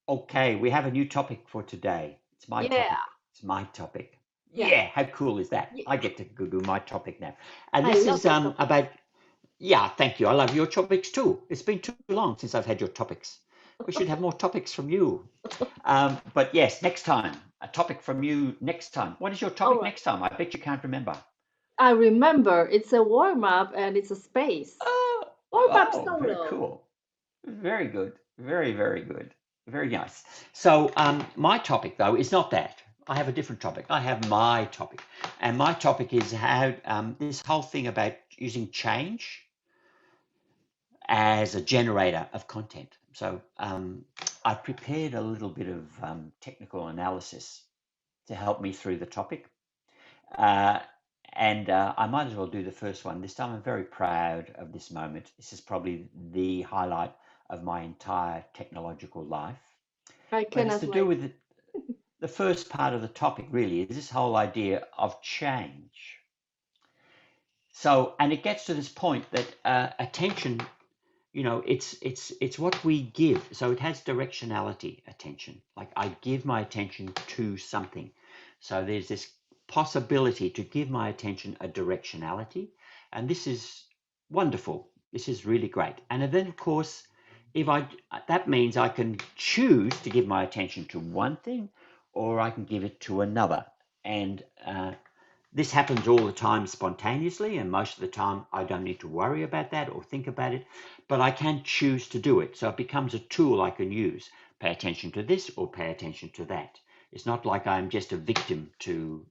Okay, we have a new topic for today. It's my Yeah, topic. It's my topic. yeah, Yeah, how cool is that? yeah. I get to do my topic now. And I this love is your topic. about, yeah, thank you. I love your topics too. It's been too long since I've had your topics. We should have more topics from you. But yes, next time, a topic from you next time. What is your All topic right. next time? I bet you can't remember. I remember it's a warm up and it's a space. Oh, Warm up oh, very solo. cool. Very good. Very, very good. Very nice. So, my topic though is not that. I have a different topic. I have my topic, and my topic is how this whole thing about using change as a generator of content. So, I prepared a little bit of technical analysis to help me through the topic. Uh, and I might as well do the first one. This time I'm very proud of this moment. This is probably the highlight of my entire technological life. I But it's cannot to do wait. with the first part of the topic, really, is this whole idea of change. So, and it gets to this point that attention, it's what we give. So it has directionality, attention. Like I give my attention to something. So there's this possibility to give my attention a directionality, and this is wonderful. This is really great. And then, of course, if I that means I can choose to give my attention to one thing, or I can give it to another. And this happens all the time spontaneously, and most of the time I don't need to worry about that or think about it, but I can choose to do it. So it becomes a tool I can use. Pay attention to this or pay attention to that. It's not like I'm just a victim to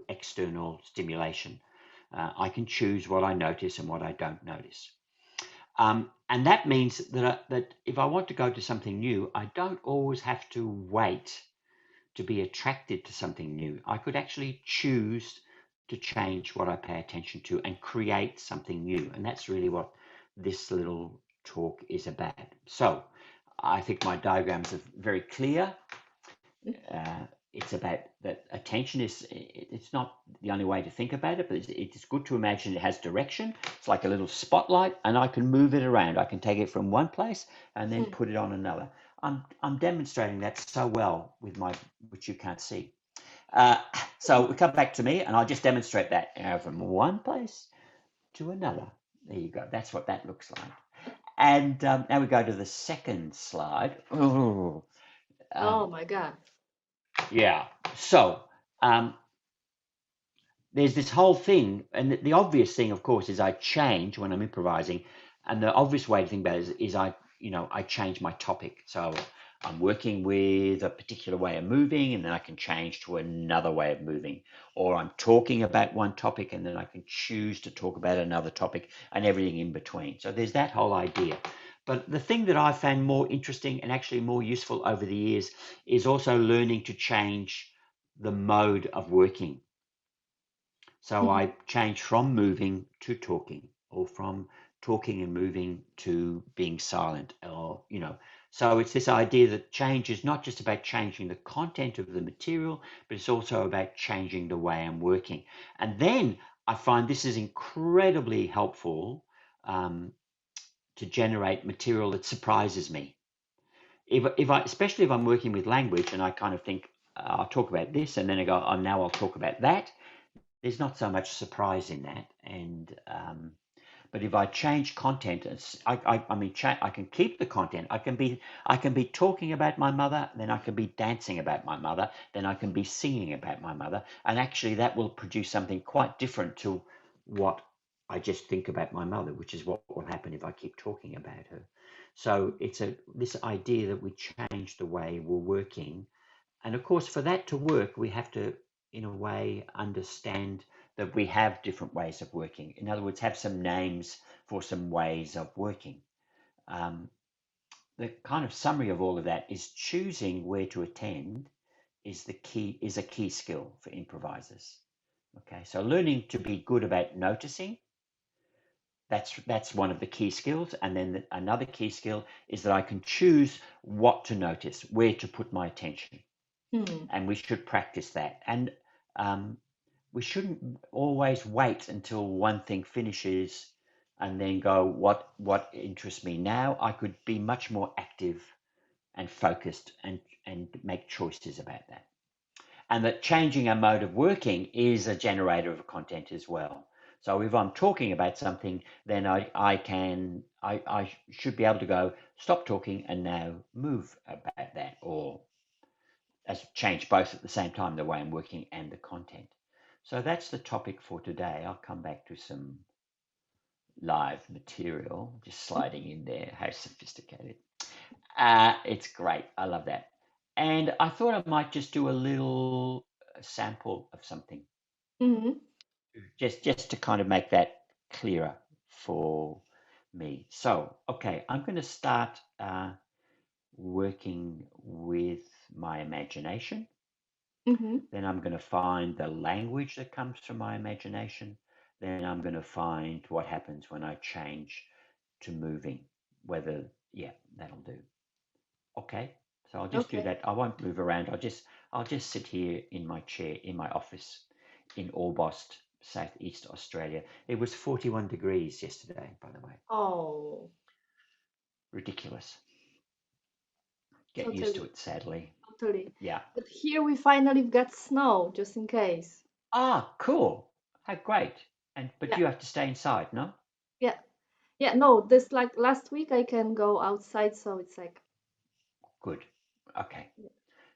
external stimulation. I can choose what I notice and what I don't notice. And that means that if I want to go to something new, I don't always have to wait to be attracted to something new. I could actually choose to change what I pay attention to and create something new. And that's really what this little talk is about. So I think my diagrams are very clear. Uh, it's about that attention it's not the only way to think about it, but it's good to imagine it has direction. It's like a little spotlight, and I can move it around. I can take it from one place and then Hmm. put it on another. I'm demonstrating that so well with my, which you can't see. Uh, so we come back to me, and I'll just demonstrate that from one place to another. There you go. That's what that looks like. And now we go to the second slide. Ooh, Oh um, my God. yeah. So um, there's this whole thing, and the obvious thing, of course, is I change when I'm improvising, and the obvious way to think about it is I change my topic. So I'm working with a particular way of moving, and then I can change to another way of moving, or I'm talking about one topic, and then I can choose to talk about another topic, and everything in between. So there's that whole idea. But the thing that I found more interesting and actually more useful over the years is also learning to change the mode of working. So Mhm. I changed from moving to talking, or from talking and moving to being silent, or. So it's this idea that change is not just about changing the content of the material, but it's also about changing the way I'm working. And then I find this is incredibly helpful um, to generate material that surprises me. Especially if I'm working with language and I kind of think, I'll talk about this, and then I go, oh, now I'll talk about that. There's not so much surprise in that. And but if I change content, I can keep the content. I can be talking about my mother, then I can be dancing about my mother, then I can be singing about my mother, and actually that will produce something quite different to what I just think about my mother, which is what will happen if I keep talking about her. So it's this idea that we change the way we're working, and of course, for that to work, we have to, in a way, understand that we have different ways of working. In other words, have some names for some ways of working. Um, the kind of summary of all of that is choosing where to attend is a key skill for improvisers. Okay, so learning to be good about noticing, that's one of the key skills. And then another key skill is that I can choose what to notice, where to put my attention. Hmm. And we should practice that. And we shouldn't always wait until one thing finishes and then go, what interests me now? I could be much more active and focused and make choices about that. And that changing our mode of working is a generator of content as well. So if I'm talking about something, then I should be able to go, stop talking and now move about that, or as change both at the same time, the way I'm working and the content. So that's the topic for today. I'll come back to some live material, just sliding in there. How sophisticated. It's great. I love that. And I thought I might just do a little sample of something, Hmm. just to kind of make that clearer for me. So, okay, I'm going to start working with my imagination. Hmm. Then I'm going to find the language that comes from my imagination. Then I'm going to find what happens when I change to moving, whether, yeah, that'll do. Okay, so I'll just do Okay. that. I won't move around. I'll just sit here in my chair in my office in Orbost, Southeast Australia. It was 41 degrees yesterday, by the way. Oh, Ridiculous. Get used to totally, it, sadly. totally. Yeah. But here we finally got snow, just in case. Ah, cool. How great. But Yeah, you have to stay inside, no? yeah, yeah. No, this like last week I can go outside, so it's like, Good. Okay.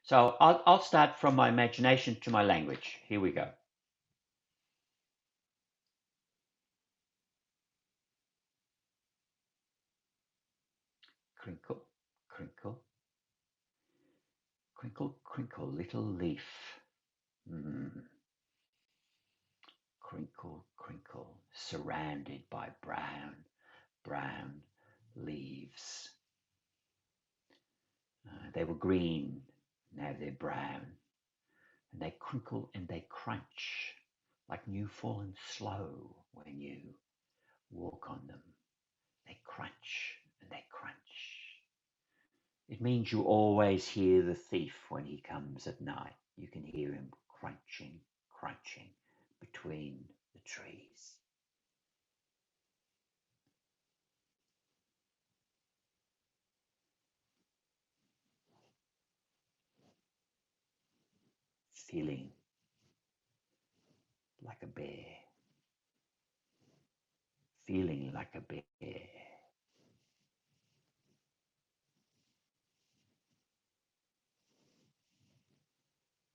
So I'll start from my imagination to my language. Here we go. Crinkle, crinkle, crinkle, crinkle, little leaf. Mm. Crinkle, crinkle, surrounded by brown, brown leaves. They were green, now they're brown, and they crinkle and they crunch like new fallen snow when you walk on them. They crunch and they crunch. It means you always hear the thief when he comes at night. You can hear him crunching, crunching between the trees. Feeling like a bear. Feeling like a bear.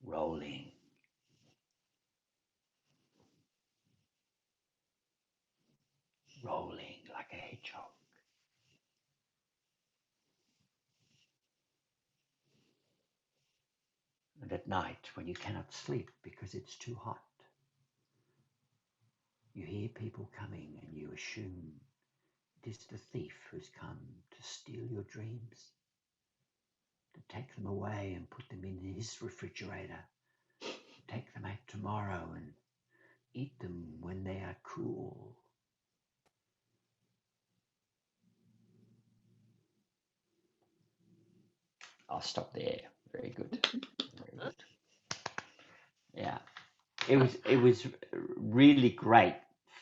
Rolling. Rolling like a hedgehog. And at night, when you cannot sleep because it's too hot, you hear people coming and you assume it is the thief who's come to steal your dreams, to take them away and put them in his refrigerator, take them out tomorrow and eat them when they are cool. I'll stop there. Very good. Very good. Yeah. It was really great.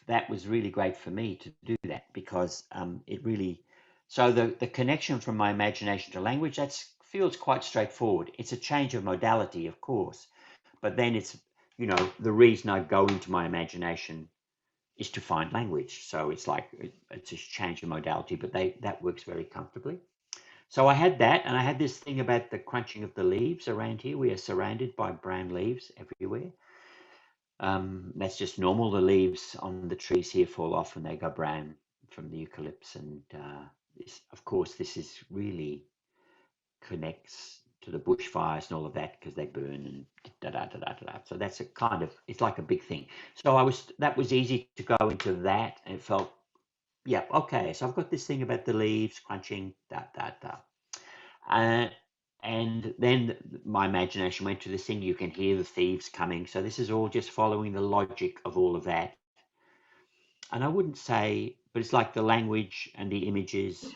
That was really great for me to do that because it really, so the connection from my imagination to language, that feels quite straightforward. It's a change of modality, of course, but then it's, the reason I go into my imagination is to find language. So it's like it's a change of modality, but that works very comfortably. So I had that, and I had this thing about the crunching of the leaves around here. We are surrounded by brown leaves everywhere. That's just normal. The leaves on the trees here fall off and they go brown from the eucalypts. And of course, this is really connects to the bushfires and all of that because they burn and da da da da da. So that's it's like a big thing. So that was easy to go into that, and it felt, yeah, okay. So I've got this thing about the leaves crunching, da da da. And then my imagination went to this thing. You can hear the thieves coming. So this is all just following the logic of all of that. And I wouldn't say, but it's like the language and the images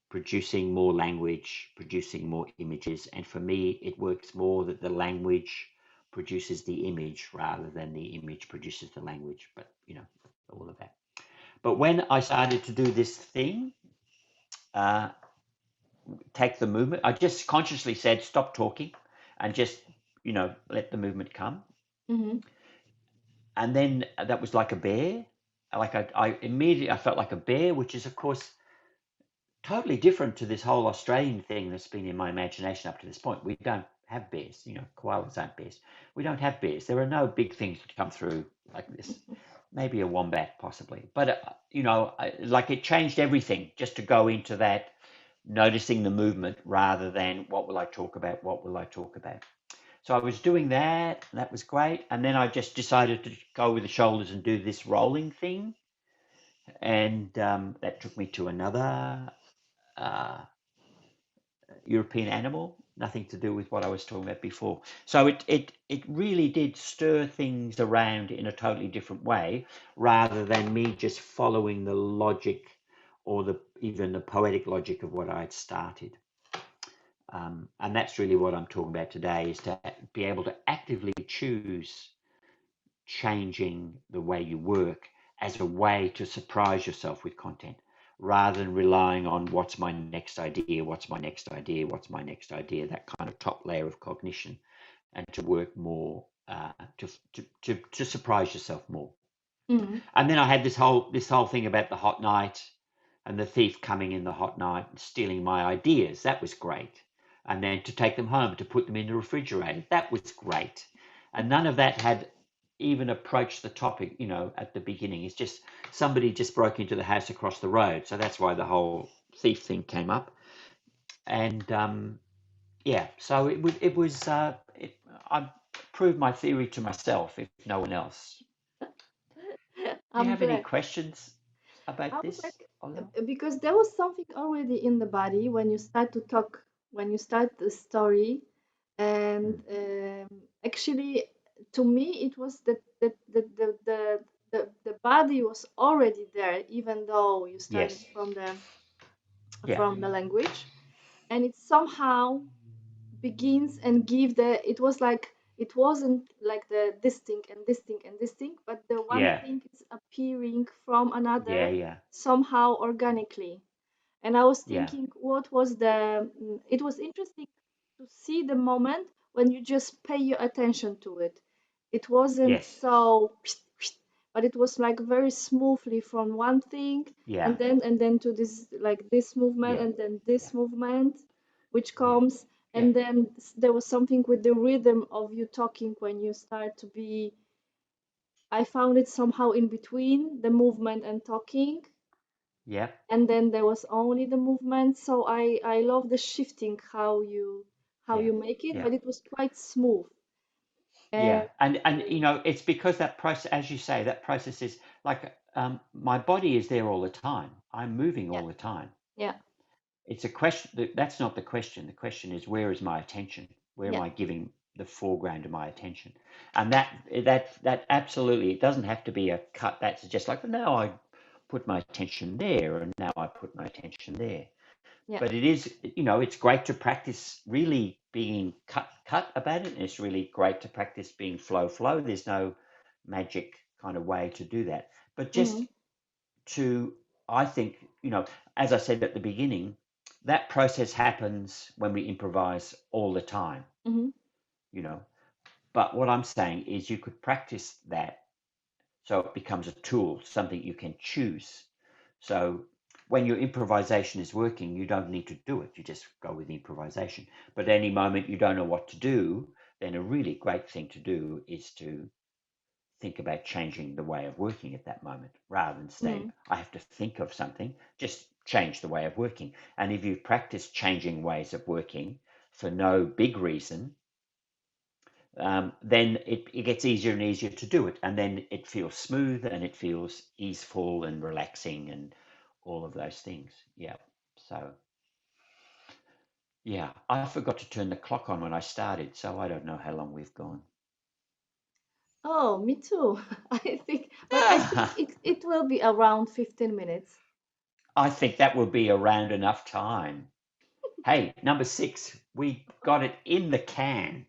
producing more language, producing more images. And for me, it works more that the language produces the image rather than the image produces the language. But, all of that. But when I started to do this thing, uh, take the movement, I just consciously said, stop talking and just, let the movement come. Mm-hmm. And then that was like a bear. Like I immediately, I felt like a bear, which is, of course, totally different to this whole Australian thing that's been in my imagination up to this point. We don't have bears, koalas aren't bears. We don't have bears. There are no big things that come through like this. Maybe a wombat, possibly. But, like it changed everything just to go into that, noticing the movement rather than what will I talk about? What will I talk about? So I was doing that, and that was great. And then I just decided to go with the shoulders and do this rolling thing. And that took me to another uh, European animal, nothing to do with what I was talking about before. So it really did stir things around in a totally different way, rather than me just following the logic or even the poetic logic of what I had started. And that's really what I'm talking about today, is to be able to actively choose changing the way you work as a way to surprise yourself with content, rather than relying on what's my next idea, what's my next idea, what's my next idea, that kind of top layer of cognition, and to work more to surprise yourself more. Mm-hmm. And then I had this whole thing about the hot night and the thief coming in the hot night and stealing my ideas. That was great. And then to take them home, to put them in the refrigerator. That was great. And none of that had even approached the topic, at the beginning. It's just somebody just broke into the house across the road. So that's why the whole thief thing came up. And yeah, so I proved my theory to myself, if no one else. Do you I'm have any glad. questions I about was this, like, Oliver? because there was something already in the body when you start to talk, when you start the story, and Mm. actually, to me, it was that the body was already there, even though you started Yes. Yeah. from the language, and it somehow begins and give the. It was like it wasn't like the this thing and this thing and this thing, but the one Yeah. thing is appearing from Yeah. another Yeah. somehow organically. And I was Yeah. thinking, what was the. It was interesting to see the moment when you just pay your attention to it. It wasn't Yes. so, but it was like very smoothly from one thing Yeah. and then to this like this movement Yeah. and then this Yeah. movement, which Yeah. comes, Yeah. and then there was something with the rhythm of you talking when you start to be. I found it somehow in between the movement and talking, Yeah. and then there was only the movement. So I love the shifting how Yeah. you make it, Yeah. but it was quite smooth. And Yeah. And it's because that process, as you say, that process is like my body is there all the time. I'm moving yeah, all the time. yeah, It's a question. That's not the question. The question is, where is my attention? Where am yeah, I giving the foreground of my attention? And that absolutely, it doesn't have to be a cut. That's just like, now I put my attention there, and now I put my attention there. yeah. But it is, it's great to practice really being cut about it. And it's really great to practice being flow. There's no magic kind of way to do that. But just Mm-hmm, to, I think, as I said at the beginning, that process happens when we improvise all the time, mm-hmm, you know. But what I'm saying is you could practice that so it becomes a tool, something you can choose. So when your improvisation is working, you don't need to do it. You just go with the improvisation. But at any moment you don't know what to do, then a really great thing to do is to think about changing the way of working at that moment rather than saying, mm-hmm. I have to think of something, just change the way of working. And if you've practiced changing ways of working for no big reason, then it gets easier and easier to do it. And then it feels smooth and it feels easeful and relaxing and all of those things. Yeah. So, Yeah, I forgot to turn the clock on when I started, so I don't know how long we've gone. Oh, me too. I think it will be around 15 minutes. I think that would be around enough time. Hey, number 6, we got it in the can.